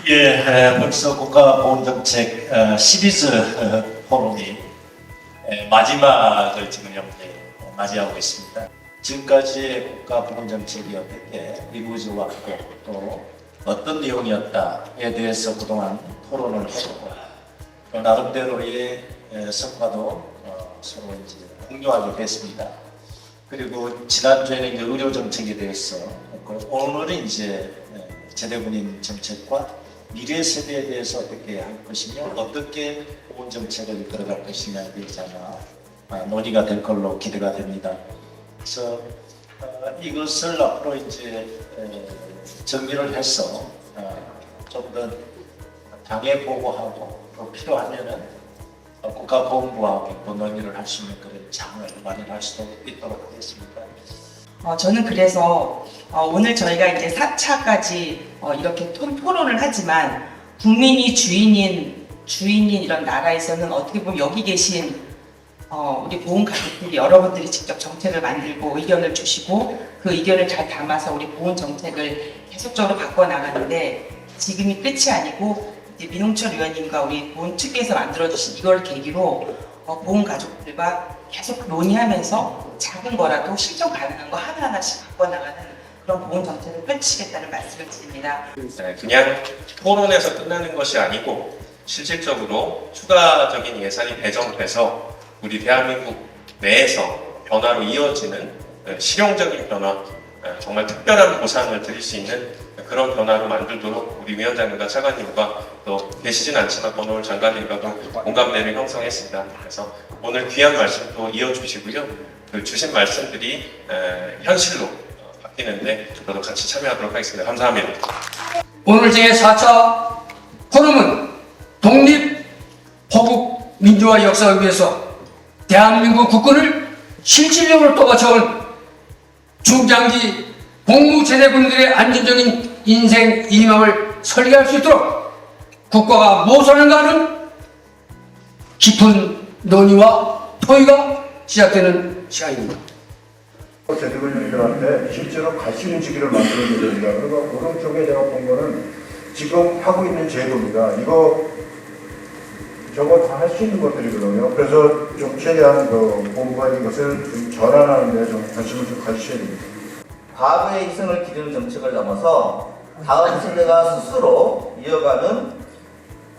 벌써 국가보훈정책 시리즈 포럼이 마지막을 지금 현재 맞이하고 있습니다. 지금까지의 국가보훈정책이 어떻게 이루어져왔고 또 어떤 내용이었다에 대해서 그동안 토론을 했고 또 나름대로의 성과도 서로 이제 공유하게 됐습니다. 그리고 지난주에는 이제 의료정책에 대해서 오늘은 이제 제대군인 정책과 미래 세대에 대해서 어떻게 할 것이며 어떻게 보훈정책을 이끌어갈 것이냐에 대해서 아마 논의가 될 걸로 기대가 됩니다. 그래서 이것을 앞으로 이제 정리를 해서 좀 더 당에 보고하고 또 필요하면은 국가보훈부하고 또 논의를 할 수 있는 그런 장을 마련할 수도 있도록 하겠습니다. 저는 그래서 오늘 저희가 이제 4차까지 이렇게 토론을 하지만 국민이 주인인 이런 나라에서는 어떻게 보면 여기 계신 우리 보훈 가족들이 여러분들이 직접 정책을 만들고 의견을 주시고 그 의견을 잘 담아서 우리 보훈 정책을 계속적으로 바꿔나가는데 지금이 끝이 아니고 이제 민홍철 의원님과 우리 보훈 특위에서 만들어주신 이걸 계기로 보훈 가족들과 계속 논의하면서 작은 거라도 실천 가능한 거 하나하나씩 바꿔나가는 그런 보훈 정책을 펼치겠다는 말씀을 드립니다. 그냥 토론에서 끝나는 것이 아니고 실질적으로 추가적인 예산이 배정돼서 우리 대한민국 내에서 변화로 이어지는 실용적인 변화, 정말 특별한 보상을 드릴 수 있는 그런 변화로 만들도록 우리 위원장님과 차관님과 또 계시진 않지만 오늘 장관님과도 공감대를 형성했습니다. 그래서 오늘 귀한 말씀도 이어주시고요. 그 주신 말씀들이 현실로 바뀌는데 저도 같이 참여하도록 하겠습니다. 감사합니다. 오늘 제4차 포럼은 독립, 포국, 민주화 역사를 위해서 대한민국 국군을 실질적으로 떠받쳐온 중장기 복무제대군들의 안전적인 인생 이망을 설계할 수 있도록 국가가 무엇을 하는가 하는 깊은 논의와 토의가 시작되는 시간입니다. 제대군인들한테 실제로 갈 수 있는 시기를 만들어줘야 됩니다. 그리고 오른쪽에 제가 본 거는 지금 하고 있는 제도입니다. 저거 다 할 수 있는 것들이거든요. 그래서 좀 최대한 본부가 이것을 좀 전환하는 데 좀 관심을 좀 가지셔야 됩니다. 과거의 희생을 기리는 정책을 넘어서 다음 세대가 스스로 이어가는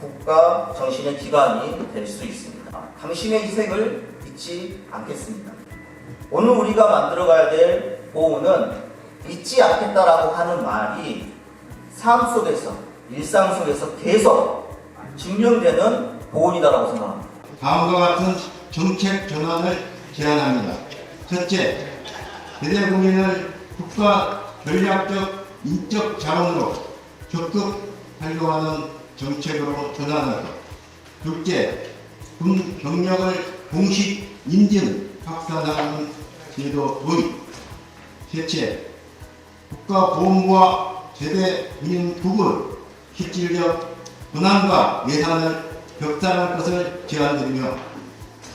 국가 정신의 기반이 될 수 있습니다. 당신의 희생을 잊지 않겠습니다. 오늘 우리가 만들어가야 될 보훈은 잊지 않겠다라고 하는 말이 삶 속에서, 일상 속에서 계속 증명되는 보훈이다라고 생각합니다. 다음과 같은 정책 전환을 제안합니다. 첫째, 제대국민을 국가 전략적 인적 자원으로 적극 활용하는 정책으로 전환하고, 둘째, 군 경력을 공식 인증 확산하는 제도 도입, 셋째, 국가보훈부와 제대군인 부분 실질적 권한과 예산을 격상할 것을 제안드리며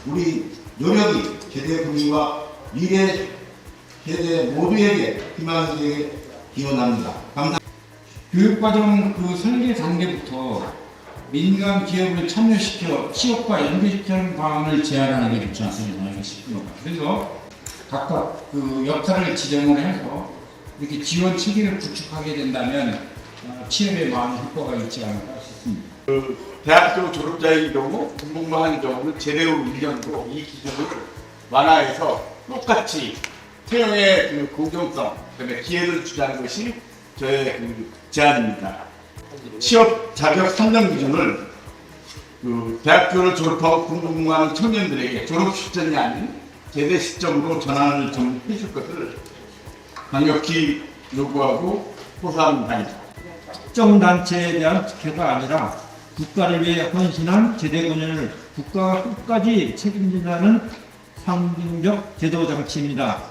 우리 노력이 제대군인과 미래 세대 모두에게 희망을 기원합니다. 감사합니다. 교육과정 그 설계 단계부터 민간 기업을 참여시켜 취업과 연계시키는 방안을 제안하는 게 좋지 않습니까? 싶습니다. 그래서 각각 그 역할을 지정을 해서 이렇게 지원 체계를 구축하게 된다면 취업에 많은 효과가 있지 않을까 싶습니다. 대학교 졸업자의 경우, 공부만 경우는 제대 후 1년도 이 기준을 완화해서 똑같이 채용의 그 공정성, 그다음에 기회를 주자는 것이 저의 제안입니다. 취업 자격 상정 기준을 대학교를 졸업하고 공부하는 청년들에게 졸업 시점이 아닌 제대 시점으로 전환을 좀 해줄 것을 강력히 요구하고 호소하는 바입니다. 특정 단체에 대한 특혜가 아니라 국가를 위해 헌신한 제대군인을 국가가 끝까지 책임진다는 상징적 제도 장치입니다.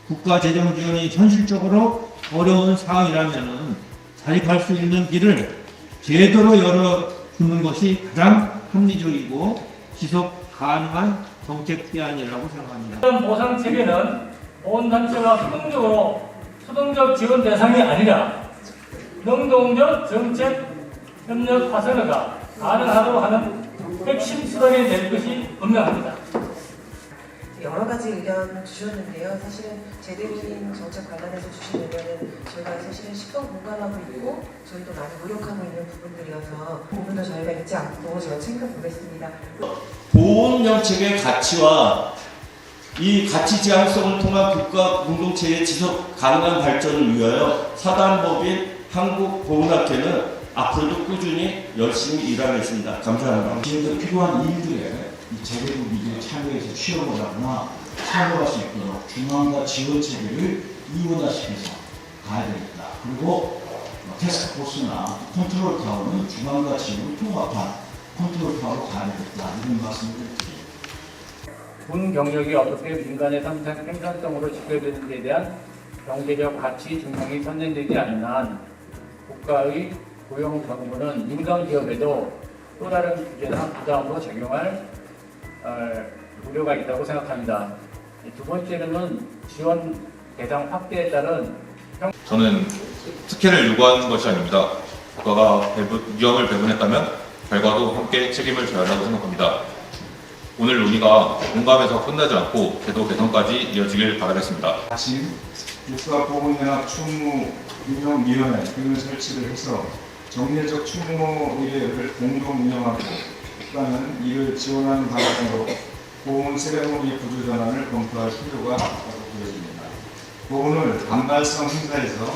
국가 재정 지원이 현실적으로 어려운 상황이라면 자립할 수 있는 길을 제도로 열어주는 것이 가장 합리적이고 지속 가능한 정책 대안이라고 생각합니다. 이런 보상 체계는 보훈단체가 수동적 지원 대상이 아니라 능동적 정책 협력 활성화가 가능하도록 하는 핵심 수단이 될 것이 분명합니다. 여러 가지 의견 주셨는데요. 사실은 제대로인 정책 관련해서 주신 의견은 저희가 사실은 시간 공감하고 있고 저희도 많이 노력하고 있는 부분들이어서 그 부분도 저희가 잊지 않고 제가 챙겨보겠습니다. 보훈 정책의 가치와 이 가치 지향성을 통한 국가 공동체의 지속 가능한 발전을 위하여 사단법인 한국보훈학회는 앞으로도 꾸준히 열심히 일하겠습니다. 감사합니다. 지금도 필요한 일들에 이 제대로 미디어 참여해서 취업을 하거나 참여할 수 있도록 중앙과 지원 체계를 이원화시켜서 가야 되겠다. 그리고 테스크포스나 컨트롤 타워는 중앙과 지원을 통합한 컨트롤 타워로 가야 되겠다. 이런 말씀을 드립니다. 군 경력이 어떻게 민간의 생산성으로 직결되는 데 대한 경제적 가치 증명이 선정되지 않는 한 국가의 고용 정부는 민간 기업에도 또 다른 규제나 부담으로 적용할 우려가 있다고 생각합니다. 두 번째로는 지원 대상 확대에 따른 저는 특혜를 요구하는 것이 아닙니다. 국가가 위험을 배분했다면 결과도 함께 책임을 져야 한다고 생각합니다. 오늘 논의가 공감에서 끝나지 않고 제도 개선까지 이어지길 바라겠습니다. 아침 국가보훈연합 충무운영위원회 등을 설치를 해서 정례적 충무의회를 공동 운영하고 국가는 이를 지원하는 방향으로 보훈 세레모니 구조 전환을 검토할 필요가 있다고 보여집니다. 보훈을 단발성 행사에서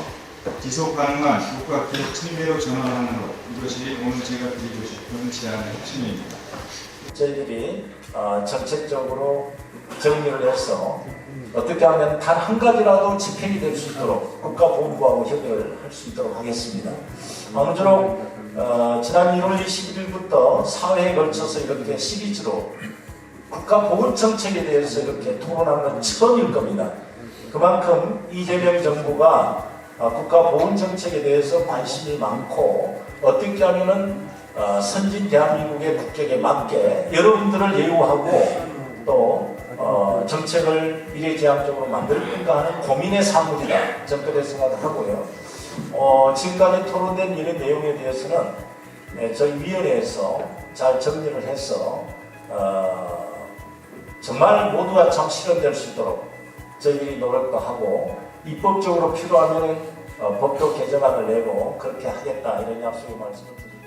지속 가능한 국가 기업 체계로 전환하는 것, 이것이 오늘 제가 드리고 싶은 제안의 핵심입니다. 저희들이 정책적으로 정리를 해서 어떻게 하면 단 한 가지라도 집행이 될 수 있도록 국가보훈부하고 협의를 할 수 있도록 하겠습니다. 아무쪼록 지난 1월 21일부터 사회에 걸쳐서 이렇게 시리즈로 국가보훈정책에 대해서 이렇게 토론하는 건 처음일 겁니다. 그만큼 이재명 정부가 국가보훈정책에 대해서 관심이 많고 어떻게 하면은 선진 대한민국의 국격에 맞게 여러분들을 예우하고 또 정책을 미래지향적으로 만들 건가 하는 고민의 사물이다. 저는 그렇게 생각을 하고요. 지금까지 토론된 이런 내용에 대해서는 저희 위원회에서 잘 정리를 해서 정말 모두가 참 실현될 수 있도록 저희들이 노력도 하고 입법적으로 필요하면 법도 개정안을 내고 그렇게 하겠다 이런 약속의 말씀을 드립니다.